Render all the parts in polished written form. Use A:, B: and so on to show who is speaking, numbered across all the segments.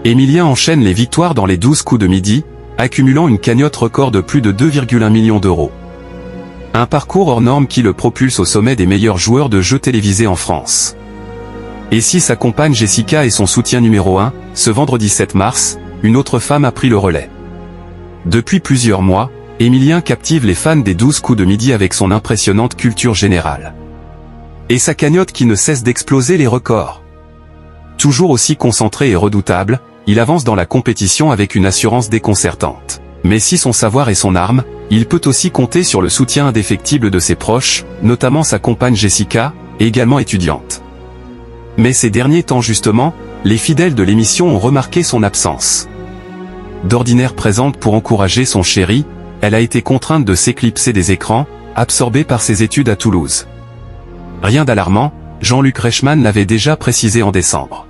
A: Émilien enchaîne les victoires dans les 12 coups de midi, accumulant une cagnotte record de plus de 2,1 millions d'euros. Un parcours hors norme qui le propulse au sommet des meilleurs joueurs de jeux télévisés en France. Et si sa compagne Jessica est son soutien numéro 1, ce vendredi 7 mars, une autre femme a pris le relais. Depuis plusieurs mois, Émilien captive les fans des 12 coups de midi avec son impressionnante culture générale. Et sa cagnotte qui ne cesse d'exploser les records. Toujours aussi concentré et redoutable, il avance dans la compétition avec une assurance déconcertante. Mais si son savoir est son arme, il peut aussi compter sur le soutien indéfectible de ses proches, notamment sa compagne Jessica, également étudiante. Mais ces derniers temps justement, les fidèles de l'émission ont remarqué son absence. D'ordinaire présente pour encourager son chéri, elle a été contrainte de s'éclipser des écrans, absorbée par ses études à Toulouse. Rien d'alarmant, Jean-Luc Reichmann l'avait déjà précisé en décembre.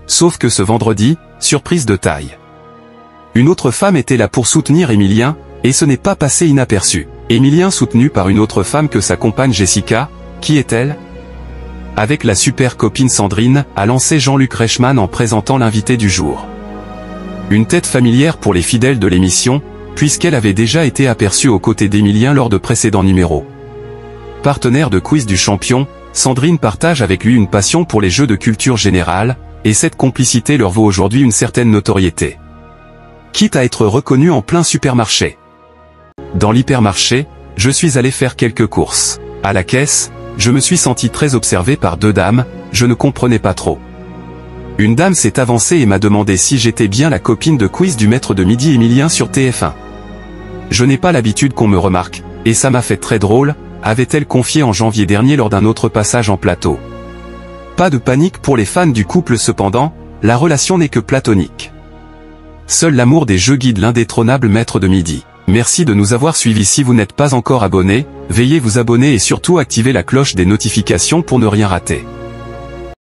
A: Sauf que ce vendredi, surprise de taille. Une autre femme était là pour soutenir Émilien, et ce n'est pas passé inaperçu. Émilien soutenu par une autre femme que sa compagne Jessica, qui est-elle? Avec la super copine Sandrine, a lancé Jean-Luc Reichmann en présentant l'invité du jour. Une tête familière pour les fidèles de l'émission, puisqu'elle avait déjà été aperçue aux côtés d'Émilien lors de précédents numéros. Partenaire de quiz du champion, Sandrine partage avec lui une passion pour les jeux de culture générale, et cette complicité leur vaut aujourd'hui une certaine notoriété. Quitte à être reconnu en plein supermarché. Dans l'hypermarché, je suis allé faire quelques courses. À la caisse, je me suis senti très observé par deux dames, je ne comprenais pas trop. Une dame s'est avancée et m'a demandé si j'étais bien la copine de quiz du maître de midi Émilien sur TF1. Je n'ai pas l'habitude qu'on me remarque, et ça m'a fait très drôle, avait-elle confié en janvier dernier lors d'un autre passage en plateau. Pas de panique pour les fans du couple cependant, la relation n'est que platonique. Seul l'amour des jeux guide l'indétrônable maître de midi. Merci de nous avoir suivis. Si vous n'êtes pas encore abonné, veuillez vous abonner et surtout activer la cloche des notifications pour ne rien rater.